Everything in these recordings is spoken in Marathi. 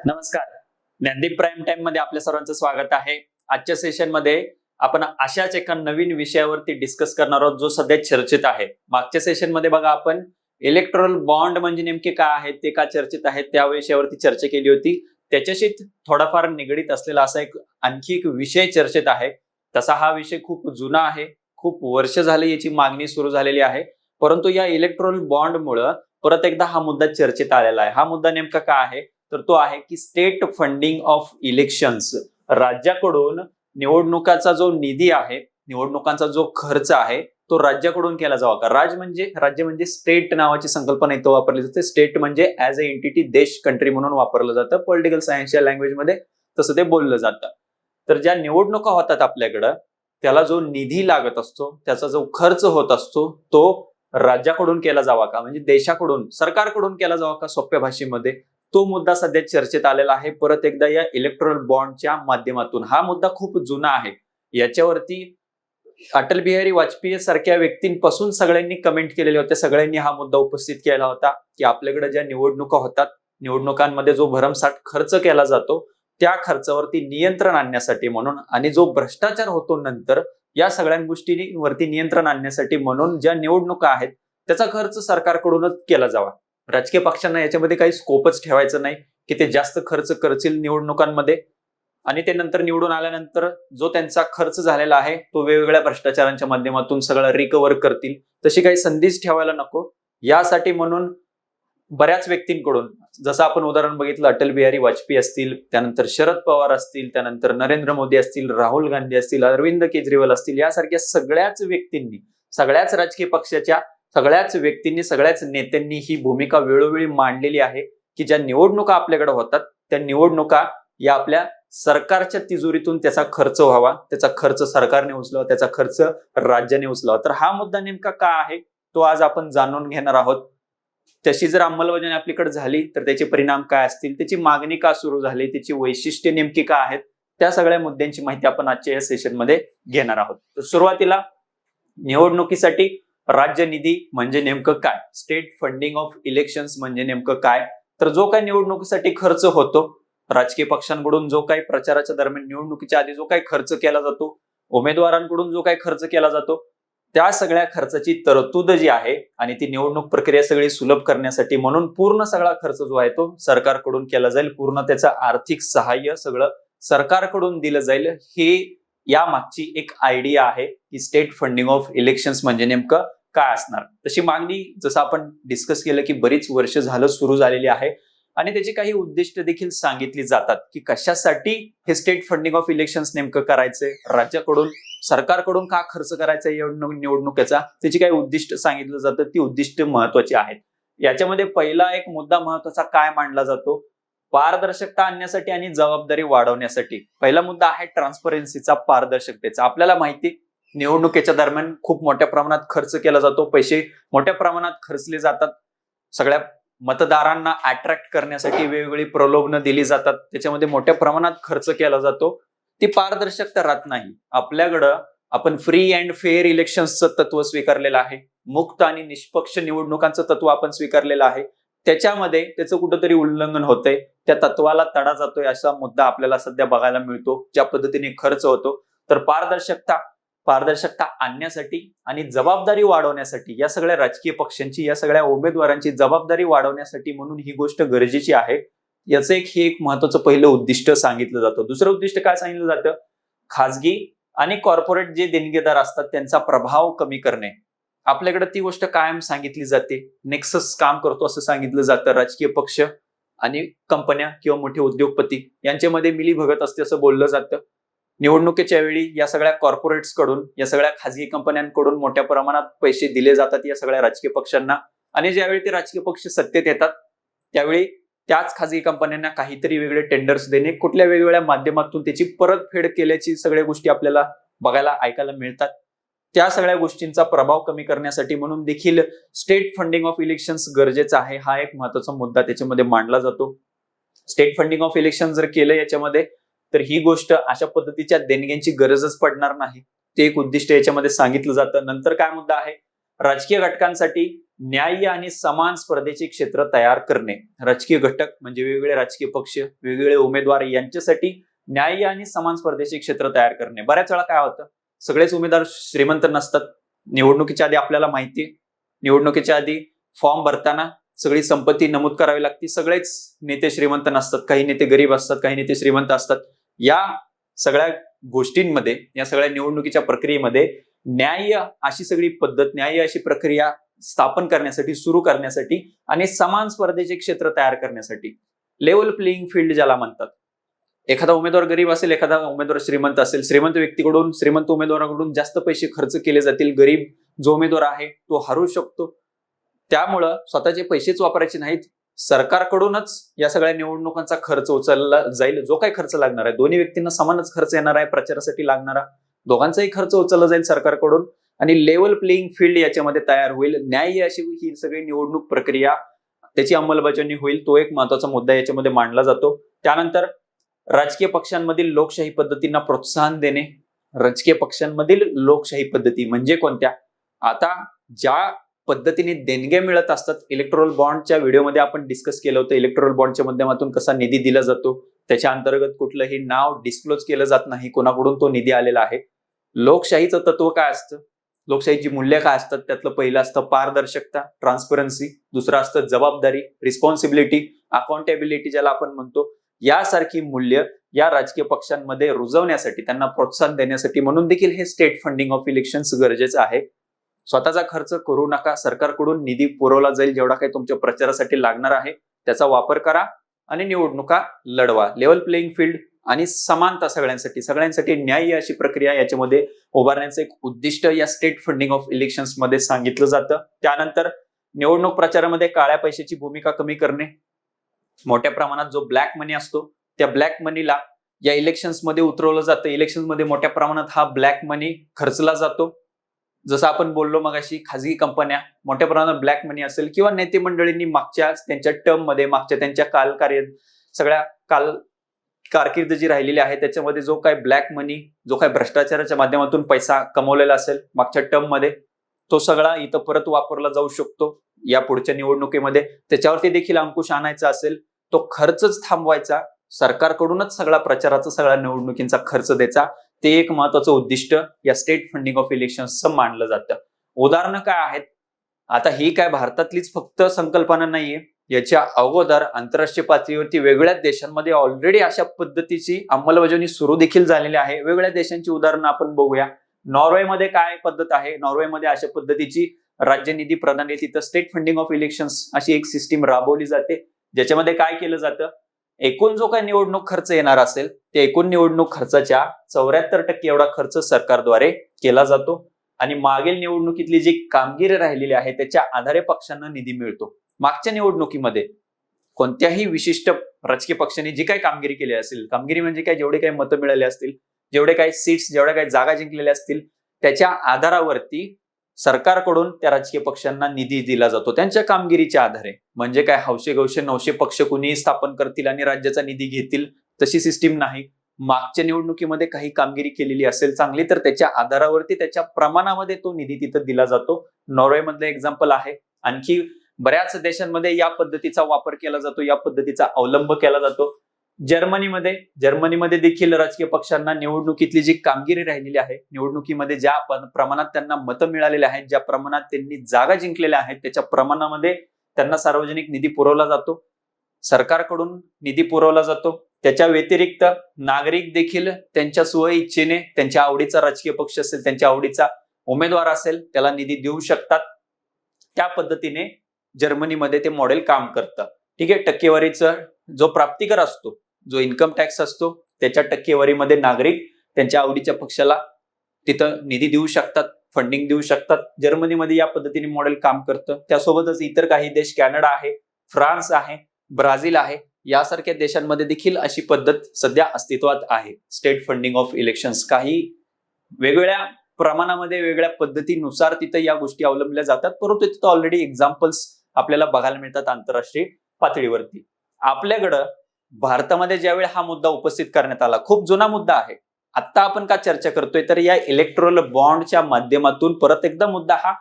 नमस्कार. ज्ञानदीप प्राईम टाइम मध्ये आपल्या सर्वांचं स्वागत आहे. आजच्या सेशन मध्ये आपण अशाच एका नवीन विषयावरती डिस्कस करणार आहोत जो सध्या चर्चेत आहे. मागच्या सेशन मध्ये बघा आपण इलेक्टोरल बॉन्ड म्हणजे नेमके काय आहेत, ते का चर्चेत आहेत त्या विषयावरती चर्चा केली होती. त्याच्याशी थोडाफार निगडीत असलेला असा आणखी एक विषय चर्चेत आहे. तसा हा विषय खूप जुना आहे, खूप वर्ष झाले याची मागणी सुरू झालेली आहे. परंतु या इलेक्टोरल बॉन्डमुळे परत एकदा हा मुद्दा चर्चेत आलेला आहे. हा मुद्दा नेमका काय आहे तर तो आहे की स्टेट फंडिंग ऑफ इलेक्शन्स. राज्याकडून निवडणुकाचा जो निधी आहे, निवडणुकांचा जो खर्च आहे तो राज्याकडून केला जावा का. राज्य म्हणजे स्टेट नावाची संकल्पना इथं वापरली जाते. स्टेट म्हणजे ऍज अ एंटिटी, देश, कंट्री म्हणून वापरलं जातं. पॉलिटिकल सायन्सच्या लँग्वेज मध्ये तसं ते बोललं जातं. तर ज्या निवडणुका होतात आपल्याकडं त्याला जो निधी लागत असतो, त्याचा जो खर्च होत असतो तो राज्याकडून केला जावा का, म्हणजे देशाकडून, सरकारकडून केला जावा का सोप्या भाषेमध्ये, तो मुद्दा सध्या चर्चेत आलेला आहे परत एकदा या इलेक्टोरल बॉन्डच्या माध्यमातून. हा मुद्दा खूप जुना आहे. याच्यावरती अटल बिहारी वाजपेयी सारख्या व्यक्तींपासून सगळ्यांनी कमेंट केलेले होते, सगळ्यांनी हा मुद्दा उपस्थित केला होता की आपल्याकडे ज्या निवडणुका होतात, निवडणुकांमध्ये जो भरमसाठ खर्च केला जातो त्या खर्चावरती नियंत्रण आणण्यासाठी म्हणून आणि जो भ्रष्टाचार होतो नंतर, या सगळ्या गोष्टींवरती नियंत्रण आणण्यासाठी म्हणून ज्या निवडणुका आहेत त्याचा खर्च सरकारकडूनच केला जावा. राजकीय पक्षांना याच्यामध्ये काही स्कोपच ठेवायचं नाही की ते जास्त खर्च करतील निवडणुकांमध्ये आणि ते नंतर निवडून आल्यानंतर जो त्यांचा खर्च झालेला आहे तो वेगवेगळ्या भ्रष्टाचारांच्या माध्यमातून सगळं रिकव्हर करतील. तशी काही संधीच ठेवायला नको. यासाठी म्हणून बऱ्याच व्यक्तींकडून, जसं आपण उदाहरण बघितलं, अटल बिहारी वाजपेयी असतील, त्यानंतर शरद पवार असतील, त्यानंतर नरेंद्र मोदी असतील, राहुल गांधी असतील, अरविंद केजरीवाल असतील, यासारख्या सगळ्याच व्यक्तींनी, सगळ्याच राजकीय पक्षाच्या सगळ्याच व्यक्तींनी, सगळ्याच नेत्यांनी ही भूमिका वेळोवेळी मांडलेली आहे की ज्या निवडणुका आपल्याकडे होतात त्या निवडणुका या आपल्या सरकारच्या तिजोरीतून त्याचा खर्च व्हावा, त्याचा खर्च सरकारने उचलावा, त्याचा खर्च राज्याने उचलावा. तर हा मुद्दा नेमका काय आहे तो आज आपण जाणून घेणार आहोत. तशी जर अंमलबजावणी आपल्याकडे झाली तर त्याचे परिणाम काय असतील, त्याची मागणी का सुरू झाली, त्याची वैशिष्ट्ये नेमकी काय आहेत, त्या सगळ्या मुद्द्यांची माहिती आपण आजच्या या सेशन मध्ये घेणार आहोत. तर सुरुवातीला निवडणुकीसाठी राज्य निधी म्हणजे नेमकं काय, स्टेट फंडिंग ऑफ इलेक्शन्स म्हणजे नेमकं काय. तर जो काही निवडणुकीसाठी खर्च होतो, राजकीय पक्षांकडून जो काही प्रचाराच्या दरम्यान, निवडणुकीच्या आधी जो काही खर्च केला जातो, उमेदवारांकडून जो काही खर्च केला जातो, त्या सगळ्या खर्चाची तरतूद जी आहे आणि ती निवडणूक प्रक्रिया सगळी सुलभ करण्यासाठी म्हणून पूर्ण सगळा खर्च जो आहे तो सरकारकडून केला जाईल. पूर्ण त्याचं आर्थिक सहाय्य सगळं सरकारकडून दिलं जाईल. हे या मागची एक आयडिया आहे की स्टेट फंडिंग ऑफ इलेक्शन्स म्हणजे नेमकं काय असणार. तशी मागणी जसं आपण डिस्कस केलं की बरीच वर्ष झालं सुरू झालेली आहे आणि त्याची काही उद्दिष्ट देखील सांगितली जातात की कशासाठी हे स्टेट फंडिंग ऑफ इलेक्शन्स नेमकं करायचंय, राज्याकडून, सरकारकडून का खर्च करायचा निवडणुकीचा, त्याची काही उद्दिष्ट सांगितलं जातं. ती उद्दिष्ट महत्वाची आहेत. याच्यामध्ये पहिला एक मुद्दा महत्वाचा काय मांडला जातो, पारदर्शकता आणण्यासाठी आणि जबाबदारी वाढवण्यासाठी. पहिला मुद्दा आहे ट्रान्सपरन्सीचा, पारदर्शकतेचा. आपल्याला माहिती निवडणुकीच्या दरम्यान खूप मोठ्या प्रमाणात खर्च केला जातो, पैसे मोठ्या प्रमाणात खर्चले जातात, सगळ्या मतदारांना अट्रॅक्ट करण्यासाठी वेगवेगळी प्रलोभनं दिली जातात, त्याच्यामध्ये मोठ्या प्रमाणात खर्च केला जातो. ती पारदर्शकता राहत नाही. आपल्याकडं आपण फ्री अँड फेअर इलेक्शन्सचं तत्व स्वीकारलेलं आहे, मुक्त आणि निष्पक्ष निवडणुकांचं तत्व आपण स्वीकारलेलं आहे. त्याच्यामध्ये त्याचं कुठंतरी उल्लंघन होतंय, त्या तत्वाला तडा जातोय असा मुद्दा आपल्याला सध्या बघायला मिळतो. ज्या पद्धतीने खर्च होतो, तर पारदर्शकता आणण्यासाठी आणि जबाबदारी वाढवण्यासाठी, या सगळ्या राजकीय पक्षांची, या सगळ्या उमेदवारांची जबाबदारी वाढवण्यासाठी म्हणून ही गोष्ट गरजेची आहे. याचं एक महत्वाचं पहिलं उद्दिष्ट सांगितलं जातं. दुसरं उद्दिष्ट काय सांगितलं जातं, खाजगी आणि कॉर्पोरेट जे देणगीदार असतात त्यांचा प्रभाव कमी करणे. आपल्याकडे ती गोष्ट कायम सांगितली जाते, नेक्सस काम करतो असं सांगितलं जातं. राजकीय पक्ष आणि कंपन्या किंवा मोठे उद्योगपती यांच्यामध्ये मिलीभगत असते असं बोललं जातं. निवडणुकीच्या वेळी या सगळ्या कॉर्पोरेट्स कडून, या सगळ्या खाजगी कंपन्यांकडून मोठ्या प्रमाणात पैसे दिले जातात या सगळ्या राजकीय पक्षांना आणि ज्यावेळी ते राजकीय पक्ष सत्तेत येतात त्यावेळी त्याच खाजगी कंपन्यांना काहीतरी वेगळे टेंडर्स देणे, कुठल्या वेगवेगळ्या माध्यमातून त्याची परतफेड केल्याची सगळ्या गोष्टी आपल्याला बघायला, ऐकायला मिळतात. त्या सगळ्या गोष्टींचा प्रभाव कमी करण्यासाठी म्हणून देखील स्टेट फंडिंग ऑफ इलेक्शन्स गरजेचं आहे. हा एक महत्वाचा मुद्दा त्याच्यामध्ये मांडला जातो. स्टेट फंडिंग ऑफ इलेक्शन जर केलं याच्यामध्ये तर ही गोष्ट अशा पद्धतीच्या देणग्यांची गरजच पडणार नाही. ते एक उद्दिष्ट याच्यामध्ये सांगितलं जातं. नंतर काय मुद्दा आहे, राजकीय घटकांसाठी न्याय्य आणि समान स्पर्धेचे क्षेत्र तयार करणे. राजकीय घटक म्हणजे वेगवेगळे राजकीय पक्ष, वेगवेगळे उमेदवार यांच्यासाठी न्याय्य आणि समान स्पर्धेचे क्षेत्र तयार करणे. बऱ्याच वेळा काय होतं, सगळेच उमेदवार श्रीमंत नसतात. निवडणुकीच्या आधी आपल्याला माहिती आहे, निवडणुकीच्या आधी फॉर्म भरताना सगळी संपत्ती नमूद करावी लागते. सगळेच नेते श्रीमंत नसतात, काही नेते गरीब असतात, काही नेते श्रीमंत असतात. या सगळ्या गोष्टींमध्ये, या सगळ्या निवडणुकीच्या प्रक्रियेमध्ये न्याय्य अशी सगळी पद्धत, न्याय्य अशी प्रक्रिया स्थापन करण्यासाठी, सुरू करण्यासाठी आणि समान स्पर्धेचे क्षेत्र तयार करण्यासाठी, लेवल प्लेइंग फील्ड ज्याला म्हणतात. एखादा उमेदवार गरीब असेल, एखादा उमेदवार श्रीमंत असेल, श्रीमंत व्यक्तीकडून, श्रीमंत उमेदवाराकडून जास्त पैसे खर्च केले जातील, गरीब जो उमेदवार आहे तो हरू शकतो. त्यामुळं स्वतःचे पैसेच वापरायचे नाहीत, सरकारकडूनच या सगळ्या निवडणुकांचा खर्च उचलला जाईल. जो काही खर्च लागणार आहे, दोन्ही व्यक्तींना समानच खर्च येणार आहे, प्रचारासाठी लागणारा दोघांचाही खर्च उचलला जाईल सरकारकडून आणि लेवल प्लेइंग फील्ड याच्यामध्ये तयार होईल. न्याय्य अशी ही सगळी निवडणूक प्रक्रिया, त्याची अंमलबजावणी होईल. तो एक महत्वाचा मुद्दा याच्यामध्ये मांडला जातो. त्यानंतर राजकीय पक्षांमधील लोकशाही पद्धतींना प्रोत्साहन देणे. राजकीय पक्षांमधील लोकशाही पद्धती म्हणजे कोणत्या? आता ज्या पद्धतीने देणग्या मिळत असतात, इलेक्ट्रोल बॉन्डच्या व्हिडिओमध्ये आपण डिस्कस केलं होतं, इलेक्ट्रोल बॉन्डच्या माध्यमातून कसा निधी दिला जातो, त्याच्या अंतर्गत कुठलंही नाव डिस्क्लोज केलं जात नाही, कोणाकडून तो निधी आलेला आहे. लोकशाहीचं तत्व काय असतं, लोकशाहीची मूल्य काय असतात, त्यातलं पहिलं असतं पारदर्शकता, ट्रान्सपरन्सी. दुसरं असतं जबाबदारी, रिस्पॉन्सिबिलिटी, अकाउंटेबिलिटी ज्याला आपण म्हणतो. यासारखी मूल्य या राजकीय पक्षांमध्ये रुजवण्यासाठी, त्यांना प्रोत्साहन देण्यासाठी म्हणून देखील हे स्टेट फंडिंग ऑफ इलेक्शन्स गरजेचं आहे. स्वतःचा खर्च करू नका, सरकारकडून निधी पुरवला जाईल, जेवढा काही तुमच्या प्रचारासाठी लागणार आहे त्याचा वापर करा आणि निवडणुका लढवा. लेवल प्लेइंग फील्ड आणि समानता सगळ्यांसाठी न्याय्य अशी प्रक्रिया याच्यामध्ये उभारण्याचं एक उद्दिष्ट या स्टेट फंडिंग ऑफ इलेक्शन्स मध्ये सांगितलं जातं. त्यानंतर निवडणूक प्रचारामध्ये काळ्या पैशाची भूमिका कमी करणे. मोठ्या प्रमाणात जो ब्लॅक मनी असतो, त्या ब्लॅक मनीला या इलेक्शन्स मध्ये उतरवलं जातं. इलेक्शन्स मध्ये मोठ्या प्रमाणात हा ब्लॅक मनी खर्चला जातो. जसं आपण बोललो मगाशी, खाजगी कंपन्या मोठ्या प्रमाणात ब्लॅक मनी असेल किंवा नेते मंडळींनी मागच्या त्यांच्या टर्म मध्ये, मागच्या त्यांच्या सगळ्या कारकीर्द जी राहिलेली आहे त्याच्यामध्ये जो काही ब्लॅक मनी, जो काही भ्रष्टाचाराच्या माध्यमातून पैसा कमवलेला असेल मागच्या टर्म मध्ये, तो सगळा इथं परत वापरला जाऊ शकतो या पुढच्या निवडणुकीमध्ये. त्याच्यावरती देखील अंकुश आणायचा असेल, तो खर्चच थांबवायचा, सरकारकडूनच सगळा प्रचाराचा, सगळ्या निवडणुकींचा खर्च द्यायचा. ते एक महत्वाचं उद्दिष्ट या स्टेट फंडिंग ऑफ इलेक्शन्सचं मानलं जातं. उदाहरणं काय आहेत? आता ही काय भारतातलीच फक्त संकल्पना नाहीये, याच्या अगोदर आंतरराष्ट्रीय पातळीवरती वेगवेगळ्या देशांमध्ये ऑलरेडी अशा पद्धतीची अंमलबजावणी सुरू देखील झालेली आहे. वेगवेगळ्या देशांची उदाहरणं आपण बघूया. नॉर्वेमध्ये काय पद्धत आहे? नॉर्वेमध्ये अशा पद्धतीची राज्य निधी प्रणाली, तिथं स्टेट फंडिंग ऑफ इलेक्शन्स अशी एक सिस्टीम राबवली जाते, ज्याच्यामध्ये काय केलं जातं, एकूण जो काही निवडणूक खर्च येणार असेल, ते एकूण निवडणूक खर्चाच्या 74% एवढा खर्च सरकारद्वारे केला जातो आणि मागील निवडणुकीतली जी कामगिरी राहिलेली आहे त्याच्या आधारे पक्षांना निधी मिळतो. मागच्या निवडणुकीमध्ये कोणत्याही विशिष्ट राजकीय पक्षाने जी काही कामगिरी केली असेल, कामगिरी म्हणजे काय, जेवढे काही मतं मिळाले असतील, जेवढे काही सीट्स, जेवढ्या काही जागा जिंकलेल्या असतील, त्याच्या आधारावरती सरकारकडून त्या राजकीय पक्षांना निधी दिला जातो त्यांच्या कामगिरीच्या आधारे. म्हणजे काय, हौशे गौशे 900 पक्ष कुणीही स्थापन करतील आणि राज्याचा निधी घेतील, तशी सिस्टीम नाही. मागच्या निवडणुकीमध्ये काही कामगिरी केलेली असेल चांगली, तर त्याच्या आधारावरती, त्याच्या प्रमाणामध्ये तो निधी तिथं दिला जातो. नॉर्वेमधलं एक्झाम्पल आहे. आणखी बऱ्याच देशांमध्ये या पद्धतीचा वापर केला जातो, या पद्धतीचा अवलंब केला जातो. जर्मनीमध्ये देखील राजकीय पक्षांना निवडणुकीतली जी कामगिरी राहिलेली आहे, निवडणुकीमध्ये ज्या प्रमाणात त्यांना मतं मिळालेली आहेत, ज्या प्रमाणात त्यांनी जागा जिंकलेल्या आहेत, त्याच्या प्रमाणामध्ये त्यांना सार्वजनिक निधी पुरवला जातो, सरकारकडून निधी पुरवला जातो. त्याच्या व्यतिरिक्त नागरिक देखील त्यांच्या स्वइच्छेने, त्यांच्या आवडीचा राजकीय पक्ष असेल, त्यांच्या आवडीचा उमेदवार असेल, त्याला निधी देऊ शकतात. त्या पद्धतीने जर्मनीमध्ये ते मॉडेल काम करतं. ठीक आहे. टक्केवारीचा जो प्राप्तिकर असतो, जो इन्कम टॅक्स असतो, त्याच्या टक्केवारीमध्ये नागरिक त्यांच्या आवडीच्या पक्षाला तिथं निधी देऊ शकतात, फंडिंग देऊ शकतात. जर्मनीमध्ये या पद्धतीने मॉडेल काम करतं. त्यासोबतच इतर काही देश, कॅनडा आहे, फ्रान्स आहे, ब्राझील आहे, यासारख्या देशांमध्ये देखील अशी पद्धत सध्या अस्तित्वात आहे. स्टेट फंडिंग ऑफ इलेक्शन्स काही वेगवेगळ्या प्रमाणामध्ये, वेगळ्या पद्धतीनुसार तिथं या गोष्टी अवलंबल्या जातात, परंतु तिथं ऑलरेडी एक्झाम्पल्स आपल्याला बघायला मिळतात आंतरराष्ट्रीय पातळीवरती. आपल्याकडं भारतामध्ये ज्यावेळी हा मुद्दा उपस्थित करण्यात आला, खूप जुना मुद्दा आहे, आता आपण का चर्चा करतोय, तर या इलेक्ट्रोल बॉन्डच्या माध्यमातून परत एकदा मुद्दा हा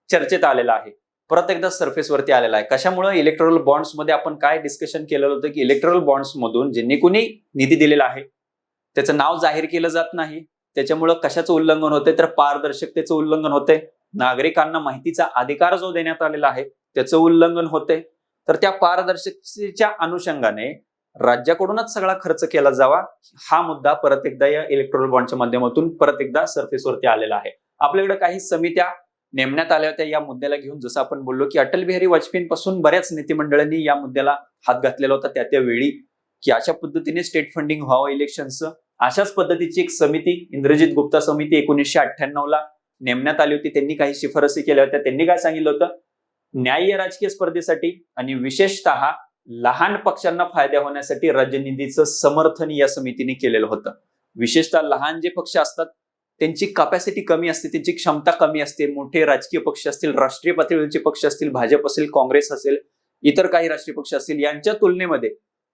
चर्चेत आलेला आहे. परत एकदा सरफेसवरती आलेला आहे. कशामुळे? इलेक्टोरल बॉन्ड्स मध्ये आपण काय डिस्कशन केलेलं होतं की इलेक्टोरल बॉन्ड्स मधून ज्यांनी कोणी निधी दिलेला आहे त्याचं नाव जाहीर केलं जात नाही. त्याच्यामुळे कशाचं उल्लंघन होते? तर पारदर्शकतेचं उल्लंघन होते. नागरिकांना माहितीचा अधिकार जो देण्यात आलेला आहे त्याचं उल्लंघन होते. तर त्या पारदर्शकतेच्या अनुषंगाने राज्याकडूनच सगळा खर्च केला जावा हा मुद्दा परत एकदा या इलेक्टोरल बॉन्डच्या माध्यमातून परत एकदा सरफेसवरती आलेला आहे. आपल्याकडे काही समित्या नेमण्यात आल्या होत्या या मुद्द्याला घेऊन. जसं आपण बोललो की अटल बिहारी वाजपेयींपासून बऱ्याच नेतेमंडळांनी या मुद्द्याला हात घातलेला होता त्या वेळी की अशा पद्धतीने स्टेट फंडिंग व्हावं इलेक्शनचं. अशाच पद्धतीची एक समिती इंद्रजित गुप्ता समिती 1998 ला नेमण्यात आली होती. त्यांनी काही शिफारसी केल्या होत्या. त्यांनी काय सांगितलं होतं? न्याय्य राजकीय स्पर्धेसाठी आणि विशेषतः लहान पक्षांना फायदा होण्यासाठी राज्यनिधीचं समर्थन या समितीने केलेलं होतं. विशेषतः लहान जे पक्ष असतात त्यांची कॅपॅसिटी कमी असते, त्यांची क्षमता कमी असते. मोठे राजकीय पक्ष असतील, राष्ट्रीय पातळीवरचे पक्ष असतील, भाजप असेल, काँग्रेस असेल, इतर काही राष्ट्रीय पक्ष असतील, यांच्या तुलनेमध्ये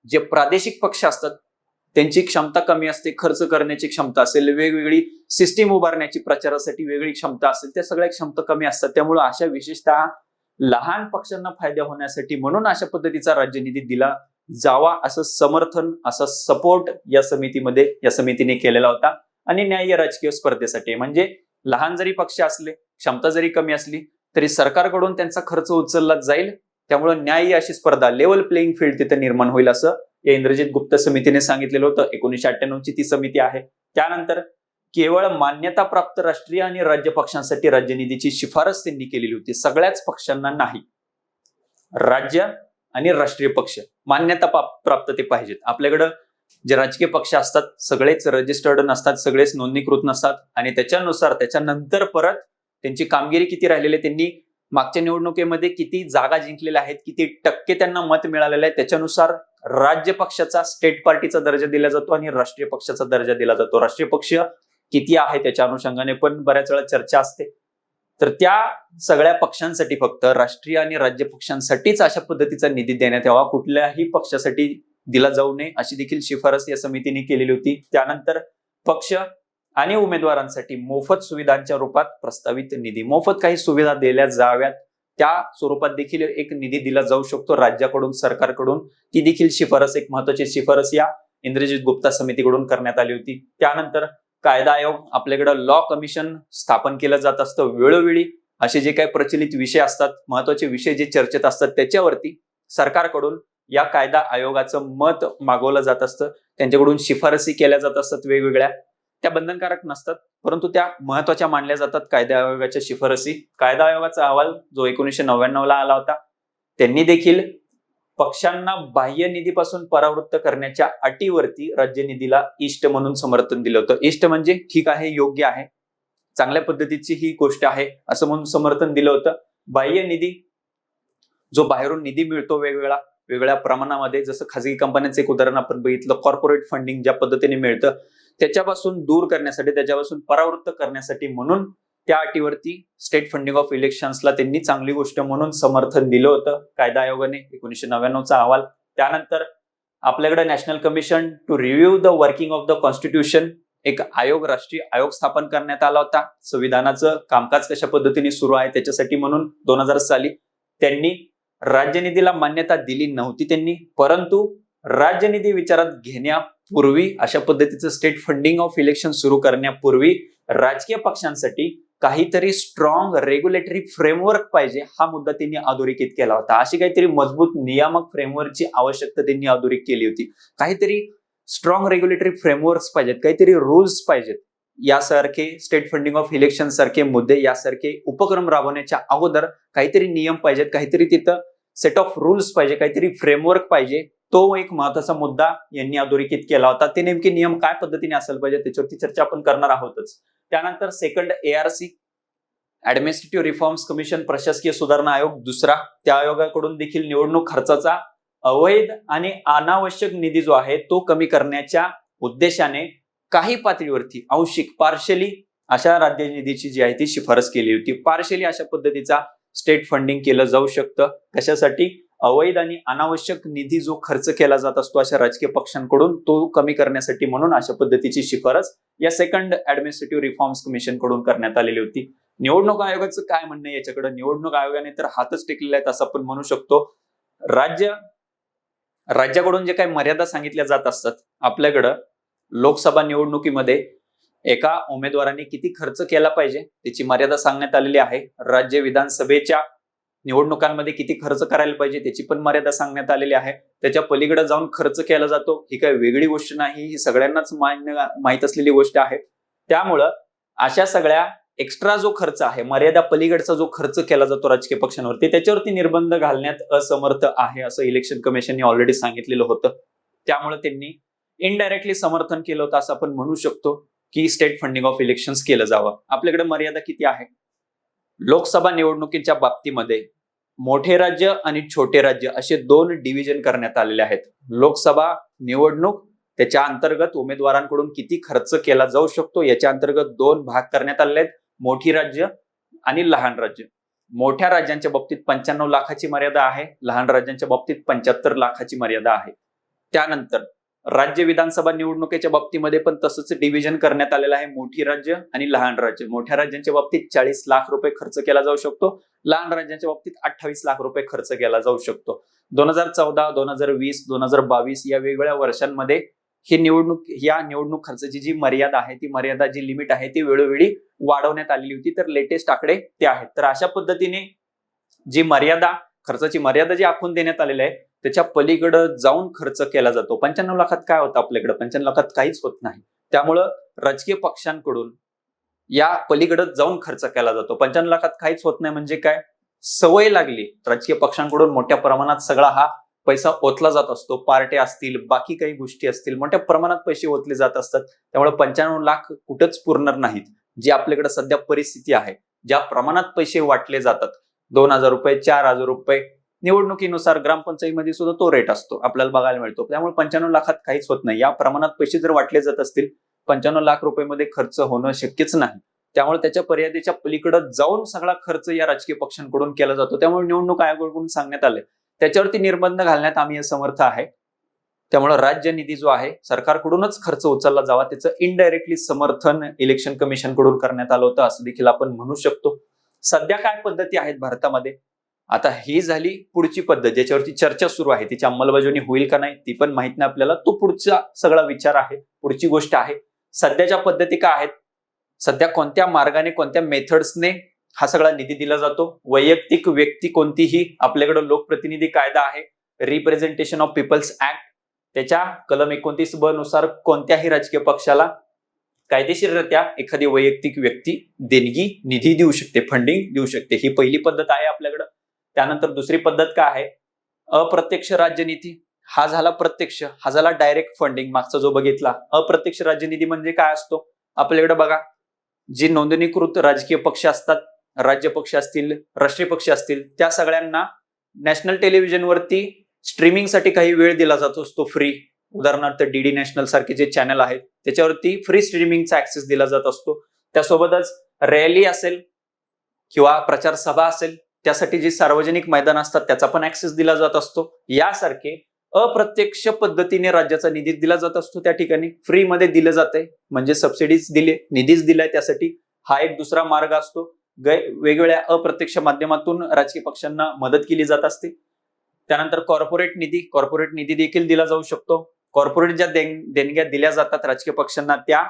जे प्रादेशिक पक्ष असतात त्यांची क्षमता कमी असते. खर्च करण्याची क्षमता असेल, वेगवेगळी सिस्टीम उभारण्याची प्रचारासाठी वेगळी क्षमता असेल, त्या सगळ्या क्षमता कमी असतात. त्यामुळे अशा विशेषतः लहान पक्षांना फायदा होण्यासाठी म्हणून अशा पद्धतीचा राज्यनिधी दिला जावा असं समर्थन, असा सपोर्ट या समितीने केलेला होता. आणि न्याय्य राजकीय स्पर्धेसाठी म्हणजे लहान जरी पक्ष असले, क्षमता जरी कमी असली तरी सरकारकडून त्यांचा खर्च उचलला जाईल. त्यामुळे न्याय्य अशी स्पर्धा, लेवल प्लेइंग फील्ड तिथे निर्माण होईल असं या इंद्रजित गुप्ता समितीने सांगितलेलं होतं. 1998 ची ती समिती आहे. त्यानंतर केवळ मान्यता प्राप्त राष्ट्रीय आणि राज्य पक्षांसाठी राज्यनिधीची शिफारस त्यांनी केलेली होती. सगळ्याच पक्षांना नाही. राज्य आणि राष्ट्रीय पक्ष मान्यता प्राप्त ते पाहिजेत. आपल्याकडं जे राजकीय पक्ष असतात सगळेच रजिस्टर्ड नसतात, सगळेच नोंदणीकृत नसतात आणि त्याच्यानुसार त्याच्यानंतर परत त्यांची कामगिरी किती राहिलेली आहे, त्यांनी मागच्या निवडणुकीमध्ये किती जागा जिंकलेल्या आहेत, किती टक्के त्यांना मत मिळालेलं आहे, त्याच्यानुसार राज्य पक्षाचा, स्टेट पार्टीचा दर्जा दिला जातो आणि राष्ट्रीय पक्षाचा दर्जा दिला जातो. राष्ट्रीय पक्ष किती आहे त्याच्या अनुषंगाने पण बऱ्याच वेळा चर्चा असते. तर त्या सगळ्या पक्षांसाठी फक्त राष्ट्रीय आणि राज्य पक्षांसाठीच अशा पद्धतीचा निधी देण्यात यावा, कुठल्याही पक्षासाठी दिला जाऊ नये अशी देखील शिफारस या समितीने केलेली होती. त्यानंतर पक्ष आणि उमेदवारांसाठी मोफत सुविधांच्या रूपात प्रस्तावित निधी, मोफत काही सुविधा दिल्या जाव्यात त्या स्वरूपात देखील एक निधी दिला जाऊ शकतो राज्याकडून, सरकारकडून. ती देखील शिफारस, एक महत्वाची शिफारस या इंद्रजित गुप्ता समितीकडून करण्यात आली होती. त्यानंतर कायदा आयोग, आपल्याकडे लॉ कमिशन स्थापन केलं जात असतं. वेळोवेळी असे जे काही प्रचलित विषय असतात, महत्वाचे विषय जे चर्चेत असतात त्याच्यावरती सरकारकडून या कायदा आयोगाचं मत मागवलं जात असतं. त्यांच्याकडून शिफारसी केल्या जात असतात वेगवेगळ्या. त्या बंधनकारक नसतात परंतु त्या महत्वाच्या मानल्या जातात कायदा आयोगाच्या शिफारसी. कायदा आयोगाचा अहवाल जो 1999 ला आला होता, त्यांनी देखील पक्षांना बाह्य निधीपासून परावृत्त करण्याच्या अटीवरती राज्यनिधीला इष्ट म्हणून समर्थन दिलं होतं. इष्ट म्हणजे ठीक आहे, योग्य आहे, चांगल्या पद्धतीची ही गोष्ट आहे असं म्हणून समर्थन दिलं होतं. बाह्य निधी जो बाहेरून निधी मिळतो वेगवेगळ्या प्रमाणामध्ये, जसं खाजगी कंपन्यांचं एक उदाहरण आपण बघितलं, कॉर्पोरेट फंडिंग ज्या पद्धतीने मिळतं त्याच्यापासून दूर करण्यासाठी, त्याच्यापासून परावृत्त करण्यासाठी म्हणून त्या अटीवरती स्टेट फंडिंग ऑफ इलेक्शन्सला त्यांनी चांगली गोष्ट म्हणून समर्थन दिलं होतं कायदा आयोगाने. 1999 चा अहवाल. त्यानंतर आपल्याकडे national commission to review the working of the constitution, एक आयोग, राष्ट्रीय आयोग स्थापन करण्यात आला होता. संविधानाचं कामकाज कशा पद्धतीने सुरू आहे त्याच्यासाठी म्हणून 2000 साली त्यांनी राज्यनिधीला मान्यता दिली नव्हती त्यांनी, परंतु राज्यनिधी विचारात घेण्यापूर्वी, अशा पद्धतीचं स्टेट फंडिंग ऑफ इलेक्शन सुरू करण्यापूर्वी राजकीय पक्षांसाठी काहीतरी स्ट्रॉंग रेग्युलेटरी फ्रेमवर्क पाहिजे हा मुद्दा त्यांनी अधोरेखित केला होता. अशी काहीतरी मजबूत नियामक फ्रेमवर्कची आवश्यकता त्यांनी अधोरेखित केली होती. काहीतरी स्ट्रॉंग रेग्युलेटरी फ्रेमवर्क्स पाहिजेत, काहीतरी रूल्स पाहिजेत. यासारखे स्टेट फंडिंग ऑफ इलेक्शन सारखे मुद्दे, यासारखे उपक्रम राबवण्याच्या अगोदर काहीतरी नियम पाहिजेत, काहीतरी तिथं सेट ऑफ रूल्स पाहिजे, काहीतरी फ्रेमवर्क पाहिजे. तो एक महत्वाचा मुद्दा यांनी अधोरेखित केला होता. ते नेमके नियम काय पद्धतीने असायला पाहिजे त्याच्यावरती चर्चा आपण करणार आहोतच. त्यानंतर second ARC, administrative reforms commission, प्रशासकीय सुधारणा आयोग दुसरा. त्या आयोगाकडून देखील निवडणूक खर्चाचा अवैध आणि अनावश्यक निधी जो आहे तो कमी करण्याच्या उद्देशाने काही पातळीवरती आंशिक, पार्शली अशा राज्यनिधीची जी आहे ती शिफारस केली होती. पार्शली अशा पद्धतीचा स्टेट फंडिंग केलं जाऊ शकतं. कशासाठी? अवैध आणि अनावश्यक निधी जो खर्च केला जात असतो अशा राजकीय पक्षांकडून, तो कमी करण्यासाठी म्हणून अशा पद्धतीची शिफारस या सेकंड ऍडमिनिस्ट्रेटिव्ह रिफॉर्म्स कमिशन कडून करण्यात आलेली होती. निवडणूक आयोगाचं काय म्हणणं आहे याच्याकडे? निवडणूक आयोगाने तर हातच टेकलेला आहे असं आपण म्हणू शकतो. राज्याकडून जे काही मर्यादा सांगितल्या जात असतात, आपल्याकडं लोकसभा निवडणुकीमध्ये एका उमेदवाराने किती खर्च केला पाहिजे त्याची मर्यादा सांगण्यात आलेली आहे. राज्य विधानसभेच्या निवडणुकांमध्ये किती खर्च करायला पाहिजे त्याची पण मर्यादा सांगण्यात आलेली आहे. त्याच्या पलीकडे जाऊन खर्च केला जातो ही काही वेगळी गोष्ट नाही, ही सगळ्यांनाच माहीत असलेली गोष्ट आहे. त्यामुळं अशा सगळ्या एक्स्ट्रा जो खर्च आहे, मर्यादा पलीकडचा जो खर्च केला जातो राजकीय पक्षांवरती, त्याच्यावरती निर्बंध घालण्यात असमर्थ आहे असं इलेक्शन कमिशनने ऑलरेडी सांगितलेलं होतं. त्यामुळे त्यांनी इनडायरेक्टली समर्थन केलं होतं असं आपण म्हणू शकतो की स्टेट फंडिंग ऑफ इलेक्शन्स केलं जावं. आपल्याकडे मर्यादा किती आहे? लोकसभा निवडणुकीच्या बाबतीमध्ये मोठे राज्य आणि छोटे राज्य असे 2 डिव्हिजन करण्यात आलेले आहेत. लोकसभा निवडणूक त्याच्या अंतर्गत उमेदवारांकडून किती खर्च केला जाऊ शकतो याच्या अंतर्गत 2 भाग करण्यात आलेले आहेत, मोठी राज्य आणि लहान राज्य. मोठ्या राज्यांच्या बाबतीत 95 लाखाची मर्यादा आहे, लहान राज्यांच्या बाबतीत 75 लाखाची मर्यादा आहे. त्यानंतर राज्य विधानसभा निवडणुकीच्या बाबतीमध्ये पण तसंच डिव्हिजन करण्यात आलेलं आहे, मोठी राज्य आणि लहान राज्य. मोठ्या राज्यांच्या बाबतीत 40 लाख रुपये खर्च केला जाऊ शकतो, लहान राज्यांच्या बाबतीत 28 लाख रुपये खर्च केला जाऊ शकतो. 2014, 2020, 2022 या वेगवेगळ्या वर्षांमध्ये या निवडणूक खर्चाची जी मर्यादा आहे, ती मर्यादा जी लिमिट आहे ती वेळोवेळी वाढवण्यात आलेली होती. तर लेटेस्ट आकडे ते आहेत. तर अशा पद्धतीने जी खर्चाची मर्यादा जी आखून देण्यात आलेली आहे त्याच्या पलीकडे जाऊन खर्च केला जातो. 95 लाखात काय होतं आपल्याकडे? 95 लाखात काहीच होत नाही. त्यामुळं राजकीय पक्षांकडून या पलीकडे जाऊन खर्च केला जातो. 95 लाखात काहीच होत नाही म्हणजे काय? सवय लागली राजकीय पक्षांकडून मोठ्या प्रमाणात सगळा हा पैसा ओतला जात असतो. पार्ट्या असतील, बाकी काही गोष्टी असतील, मोठ्या प्रमाणात पैसे ओतले जात असतात. त्यामुळे 95 लाख कुठंच पुरणार नाहीत. जी आपल्याकडे सध्या परिस्थिती आहे, ज्या प्रमाणात पैसे वाटले जातात, 2,000 रुपये, 4,000 रुपये, निवडणुकीनुसार ग्रामपंचायतीमध्ये सुद्धा तो रेट असतो, आपल्याला बघायला मिळतो. त्यामुळे 95 लाखात काहीच होत नाही. या प्रमाणात पैसे जर वाटले जात असतील, 95 लाख रुपये खर्च होणं शक्यच नाही. त्यामुळे त्याच्या मर्यादेच्या पलीकडे जाऊन सगळा खर्च या राजकीय पक्षांकडून केला जातो. त्यामुळे निवडणूक आयोगाकडून सांगण्यात आले त्याच्यावरती निर्बंध घालण्यात आम्ही असमर्थ आहे. त्यामुळे राज्य निधी जो आहे सरकारकडूनच खर्च उचलला जावा त्याचं इनडायरेक्टली समर्थन इलेक्शन कमिशनकडून करण्यात आलं होतं असं देखील आपण म्हणू शकतो. सध्या काय पद्धती आहेत भारतामध्ये? आता ही झाली पुढची पद्धत ज्याच्यावरती चर्चा सुरू आहे, तिची अंमलबजावणी होईल का नाही ती पण माहित नाही आपल्याला. तो पुढचा सगळा विचार आहे, पुढची गोष्ट आहे. सध्याच्या पद्धती काय आहेत? सध्या कोणत्या मार्गाने, कोणत्या मेथड्सने हा सगळा निधी दिला जातो? वैयक्तिक व्यक्ती कोणतीही, आपल्याकडे लोकप्रतिनिधी कायदा आहे, रिप्रेझेंटेशन ऑफ पीपल्स ऍक्ट, त्याच्या कलम 29(ब) नुसार कोणत्याही राजकीय पक्षाला कायदेशीररित्या एखादी वैयक्तिक व्यक्ती देणगी, निधी देऊ शकते, फंडिंग देऊ शकते. ही पहिली पद्धत आहे आपल्याकडे. त्यानंतर दुसरी पद्धत काय आहे? अप्रत्यक्ष राज्यनिधी. हा झाला प्रत्यक्ष, हा झाला डायरेक्ट फंडिंग मागचा जो बघितला. अप्रत्यक्ष राज्यनिधी म्हणजे काय असतो? आपल्याकडे बघा, जी नोंदणीकृत राजकीय पक्ष असतात, राज्य पक्ष असतील, राष्ट्रीय पक्ष असतील, त्या सगळ्यांना नॅशनल टेलिव्हिजनवरती स्ट्रीमिंगसाठी काही वेळ दिला जातो असतो फ्री. उदाहरणार्थ डीडी नॅशनल सारखे जे चॅनल आहेत त्याच्यावरती फ्री स्ट्रीमिंगचा ऍक्सेस दिला जात असतो. त्यासोबतच रॅली असेल किंवा प्रचार सभा असेल त्यासाठी जी सार्वजनिक मैदान असतात त्याचा पण ऍक्सेस दिला जात असतो. यासारखे अप्रत्यक्ष पद्धतीने राज्याचा निधी दिला जात असतो. त्या ठिकाणी फ्री मध्ये दिलं जाते म्हणजे सबसिडीज दिले, निधीच दिलाय त्यासाठी. हा एक दुसरा मार्ग असतो. वेगवेगळ्या अप्रत्यक्ष माध्यमातून राजकीय पक्षांना मदत केली जात असते. त्यानंतर कॉर्पोरेट निधी देखील दिला जाऊ शकतो. कॉर्पोरेट ज्या देणग्या दिल्या जातात राजकीय पक्षांना त्या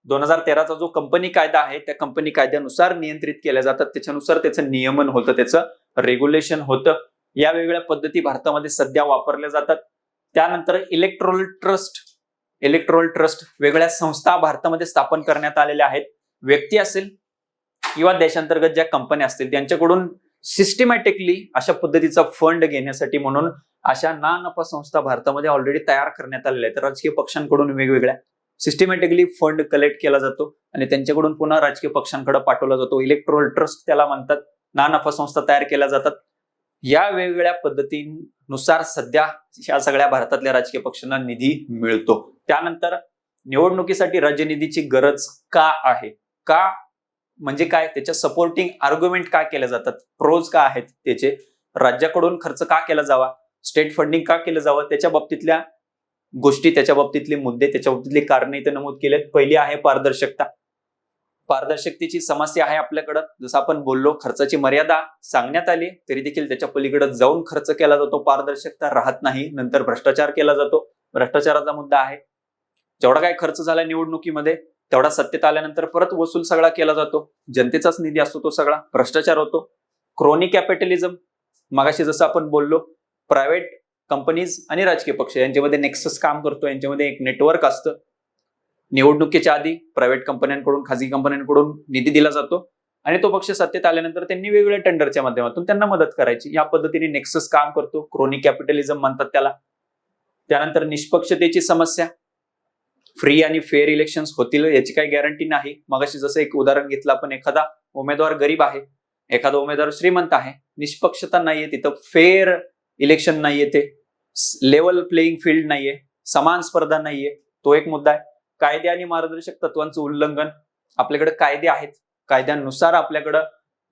2013चा जो कंपनी कायदा आहे त्या कंपनी कायद्यानुसार नियंत्रित केल्या जातात. त्याच्यानुसार त्याचं नियमन होतं, त्याचं रेग्युलेशन होतं. या वेगवेगळ्या पद्धती भारतामध्ये सध्या वापरल्या जातात. त्यानंतर इलेक्टोरल ट्रस्ट वेगवेगळ्या संस्था भारतामध्ये स्थापन करण्यात आलेल्या आहेत. व्यक्ती असेल किंवा देशांतर्गत ज्या कंपन्या असतील त्यांच्याकडून सिस्टमॅटिकली अशा पद्धतीचा फंड घेण्यासाठी म्हणून अशा ना नफा संस्था भारतामध्ये ऑलरेडी तयार करण्यात आलेल्या आहेत. राजकीय पक्षांकडून वेगवेगळ्या सिस्टमॅटिकली फंड कलेक्ट केला जातो आणि त्यांच्याकडून पुन्हा राजकीय पक्षांकडे पाठवला जातो. इलेक्टोरल ट्रस्ट त्याला म्हणतात. ना नफा संस्था तयार केल्या जातात. या वेगवेगळ्या पद्धतीनुसार सध्या या सगळ्या भारतातल्या राजकीय पक्षांना निधी मिळतो. त्यानंतर निवडणुकीसाठी राज्य निधीची गरज का आहे? का म्हणजे काय? त्याच्या सपोर्टिंग आर्ग्युमेंट काय केले जातात? प्रोज का आहेत त्याचे? राज्याकडून खर्च का केला जावा? स्टेट फंडिंग का केलं जावं? त्याच्या बाबतीतल्या गोष्टी, त्याच्या बाबतीतले मुद्दे, त्याच्या बाबतीतले कारणे इथे नमूद केलेत. पहिली आहे पारदर्शकता. पारदर्शकतेची समस्या आहे आपल्याकडं. जसं आपण बोललो, खर्चाची मर्यादा सांगण्यात आली तरी देखील त्याच्या पलीकडे जाऊन खर्च केला जातो, पारदर्शकता राहत नाही. नंतर भ्रष्टाचार केला जातो, भ्रष्टाचाराचा मुद्दा आहे. जेवढा काही खर्च झाला निवडणुकीमध्ये तेवढा सत्तेत आल्यानंतर परत वसूल सगळा केला जातो, जनतेचाच निधी असतो तो सगळा, भ्रष्टाचार होतो. क्रोनी कॅपिटलिझम, मगाशी जसं आपण बोललो, प्रायव्हेट कंपनीज आणि राजकीय पक्ष यांच्यामध्ये नेक्सस काम करतो, यांच्यामध्ये एक नेटवर्क असतं. निवडणुकीच्या आधी प्रायव्हेट कंपन्यांकडून, खाजगी कंपन्यांकडून निधी दिला जातो आणि तो पक्ष सत्तेत आल्यानंतर त्यांनी वेगवेगळ्या टेंडरच्या माध्यमातून त्यांना मदत करायची. या पद्धतीने नेक्सस काम करतो, क्रोनी कॅपिटलिझम म्हणतात त्याला. त्यानंतर निष्पक्षतेची समस्या, फ्री आणि फेअर इलेक्शन्स होतील याची काही गॅरंटी नाही. मगाशी जसं एक उदाहरण घेतलं आपण, एखादा उमेदवार गरीब आहे, एखादा उमेदवार श्रीमंत आहे, निष्पक्षता नाहीये तिथं, फेअर इलेक्शन नाहीये, ते लेवल प्लेइंग फील्ड नाहीये, समान स्पर्धा नाहीये, तो एक मुद्दा आहे. कायदे आणि मार्गदर्शक तत्वांचं उल्लंघन, आपल्याकडे कायदे आहेत, कायद्यानुसार आपल्याकडं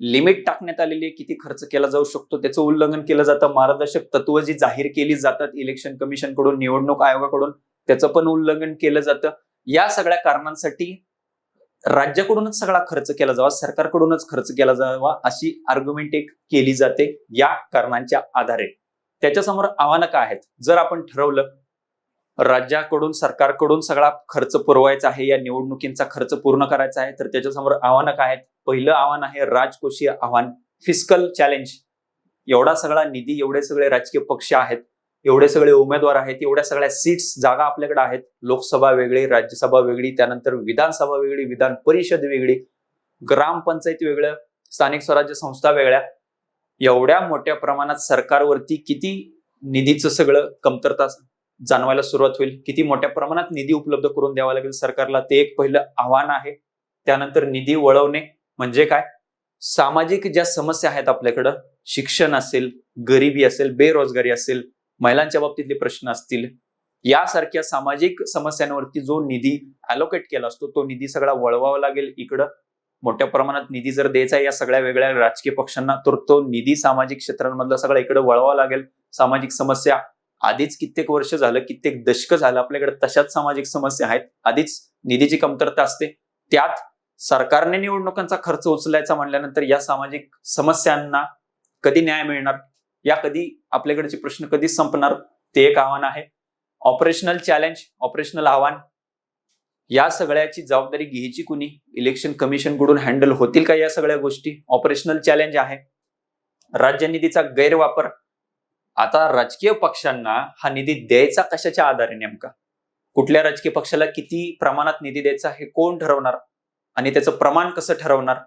लिमिट टाकण्यात आलेली आहे, किती खर्च केला जाऊ शकतो, त्याचं उल्लंघन केलं जातं. मार्गदर्शक तत्व जी जाहीर केली जातात इलेक्शन कमिशन कडून, निवडणूक आयोगाकडून, त्याचं पण उल्लंघन केलं जातं. या सगळ्या कारणांसाठी राज्याकडूनच सगळा खर्च केला जावा, सरकारकडूनच खर्च केला जावा, अशी आर्ग्युमेंट एक केली जाते या कारणांच्या आधारे. त्याच्यासमोर आव्हानं काय आहेत? जर आपण ठरवलं राज्याकडून, सरकारकडून सगळा खर्च पुरवायचा आहे, या निवडणुकींचा खर्च पूर्ण करायचा आहे, तर त्याच्यासमोर आव्हानं काय आहेत? पहिलं आव्हान आहे राजकोषीय आव्हान, फिस्कल चॅलेंज. एवढा सगळा निधी, एवढे सगळे राजकीय पक्ष आहेत, एवढे सगळे उमेदवार आहेत, एवढ्या सगळ्या सीट्स, जागा आपल्याकडे आहेत. लोकसभा वेगळी, राज्यसभा वेगळी, त्यानंतर विधानसभा वेगळी, विधान परिषद वेगळी, ग्रामपंचायत वेगळं, स्थानिक स्वराज्य संस्था वेगळ्या. एवढ्या मोठ्या प्रमाणात सरकारवरती किती निधीचं सगळं कमतरता जाणवायला सुरुवात होईल, किती मोठ्या प्रमाणात निधी उपलब्ध करून द्यावा लागेल सरकारला, ते एक पहिलं आव्हान आहे. त्यानंतर निधी वळवणे म्हणजे काय? सामाजिक ज्या समस्या आहेत आपल्याकडं, शिक्षण असेल, गरिबी असेल, बेरोजगारी असेल, महिलांच्या बाबतीतले प्रश्न असतील, यासारख्या सामाजिक समस्यांवरती जो निधी अलोकेट केला असतो तो निधी सगळा वळवावा लागेल इकडं. मोठ्या प्रमाणात निधी जर द्यायचा आहे या सगळ्या वेगळ्या राजकीय पक्षांना, तर तो निधी सामाजिक क्षेत्रांमधला सगळा इकडे वळवावा लागेल. सामाजिक समस्या आधीच कित्येक वर्ष झालं, कित्येक दशक झालं आपल्याकडे तशाच सामाजिक समस्या आहेत, आधीच निधीची कमतरता असते. त्यात सरकारने निवडणुकांचा खर्च उचलायचा म्हणल्यानंतर या सामाजिक समस्यांना कधी न्याय मिळणार, या कधी आपल्याकडचे प्रश्न कधी संपणार, ते एक आव्हान आहे. ऑपरेशनल चॅलेंज, ऑपरेशनल आव्हान, या सगळ्याची जबाबदारी घ्यायची कुणी? इलेक्शन कमिशन कडून हँडल होतील का या सगळ्या गोष्टी? ऑपरेशनल चॅलेंज आहे. राज्य निधीचा गैरवापर, आता राजकीय पक्षांना हा निधी द्यायचा कशाच्या आधारे, नेमका कुठल्या राजकीय पक्षाला किती प्रमाणात निधी द्यायचा हे कोण ठरवणार आणि त्याचं प्रमाण कसं ठरवणार,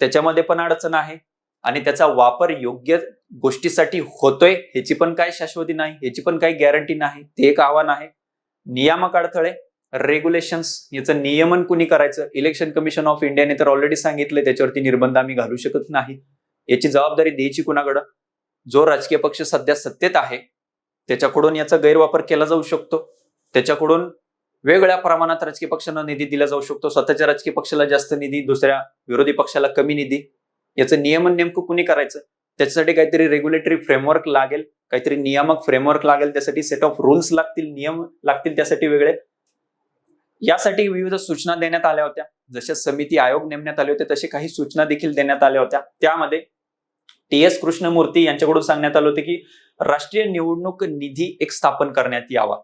त्याच्यामध्ये पण अडचण आहे. आणि त्याचा वापर योग्य गोष्टीसाठी होतोय ह्याची पण काही शाश्वती नाही, ह्याची पण काही गॅरंटी नाही, ते एक आव्हान आहे. नियामक अडथळे, रेग्युलेशन्स, याचं नियमन कुणी करायचं? इलेक्शन कमिशन ऑफ इंडियाने तर ऑलरेडी सांगितलं त्याच्यावरती निर्बंध आम्ही घालू शकत नाही. याची जबाबदारी द्यायची कुणाकडं? जो राजकीय पक्ष सध्या सत्तेत आहे त्याच्याकडून याचा गैरवापर केला जाऊ शकतो, त्याच्याकडून वेगवेगळ्या प्रमाणात राजकीय पक्षांना निधी दिला जाऊ शकतो. स्वतःच्या राजकीय पक्षाला जास्त निधी, दुसऱ्या विरोधी पक्षाला कमी निधी. याचं नियमन नेमकं कुणी करायचं? त्याच्यासाठी काहीतरी रेग्युलेटरी फ्रेमवर्क लागेल, काहीतरी नियामक फ्रेमवर्क लागेल, त्यासाठी सेट ऑफ रूल्स लागतील, नियम लागतील त्यासाठी वेगळे. यासाठी विविध सूचना देण्यात आल्या होत्या. जशा समिती आयोग नेमण्यात आले होते तसे काही सूचना देखील देण्यात आल्या होत्या. त्यामध्ये TS कृष्णमूर्ती यांच्याकडून सांगण्यात आलं होतं की राष्ट्रीय निवडणूक निधी एक स्थापन करण्यात यावा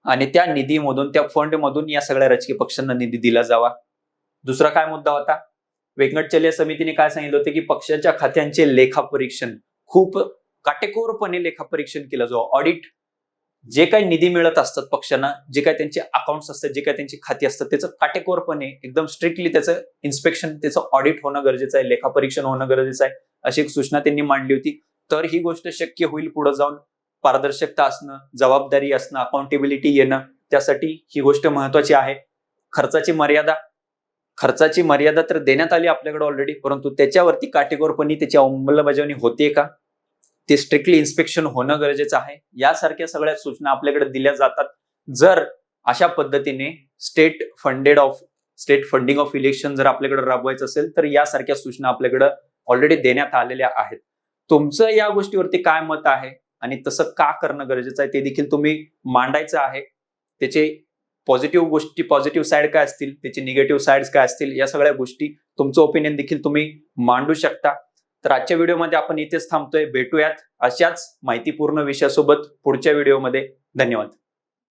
आणि त्या निधीमधून, त्या फंडमधून या सगळ्या राजकीय पक्षांना निधी दिला जावा. दुसरा काय मुद्दा होता? वेंकटचलय समितीने काय सांगितलं होतं की पक्षाच्या खात्यांचे लेखापरीक्षण, खूप काटेकोरपणे लेखापरीक्षण केलं जावं. ऑडिट, जे काही निधी मिळत असतात पक्षांना, जे काही त्यांचे अकाउंट्स असतात, जे काही त्यांची खाती असतात, त्याचं काटेकोरपणे एकदम स्ट्रिक्टली त्याचं इन्स्पेक्शन, त्याचं ऑडिट होणं गरजेचं आहे, लेखापरीक्षण होणं गरजेचं आहे, अशी एक सूचना त्यांनी मांडली होती. तर ही गोष्ट शक्य होईल पुढे जाऊन. पारदर्शकता असणं, जबाबदारी असणं, अकाउंटेबिलिटी येणं, त्यासाठी ही गोष्ट महत्वाची आहे. खर्चाची मर्यादा, खर्चाची मर्यादा तर देण्यात आली आपल्याकडे ऑलरेडी, परंतु त्याच्यावरती काटेकोरपणे त्याची अंमलबजावणी होते का, ते स्ट्रिक्टली इन्स्पेक्शन होणं गरजेचं आहे. यासारख्या सगळ्या सूचना आपल्याकडे दिल्या जातात. जर अशा पद्धतीने स्टेट फंडिंग ऑफ इलेक्शन जर आपल्याकडे राबवायचं असेल तर यासारख्या सूचना आपल्याकडे ऑलरेडी देण्यात आलेल्या आहेत. तुमचं या गोष्टीवरती काय मत आहे आणि तसं का करणं गरजेचं आहे ते देखील तुम्ही मांडायचं आहे. त्याचे पॉझिटिव्ह गोष्टी, पॉझिटिव्ह साईड काय असतील, त्याची निगेटिव्ह साईड्स काय असतील, या सगळ्या गोष्टी, तुमचं ओपिनियन देखील तुम्ही मांडू शकता. तर आजच्या व्हिडिओमध्ये आपण इथेच थांबतोय. भेटूयात अशाच माहितीपूर्ण विषयासोबत पुढच्या व्हिडिओमध्ये. धन्यवाद.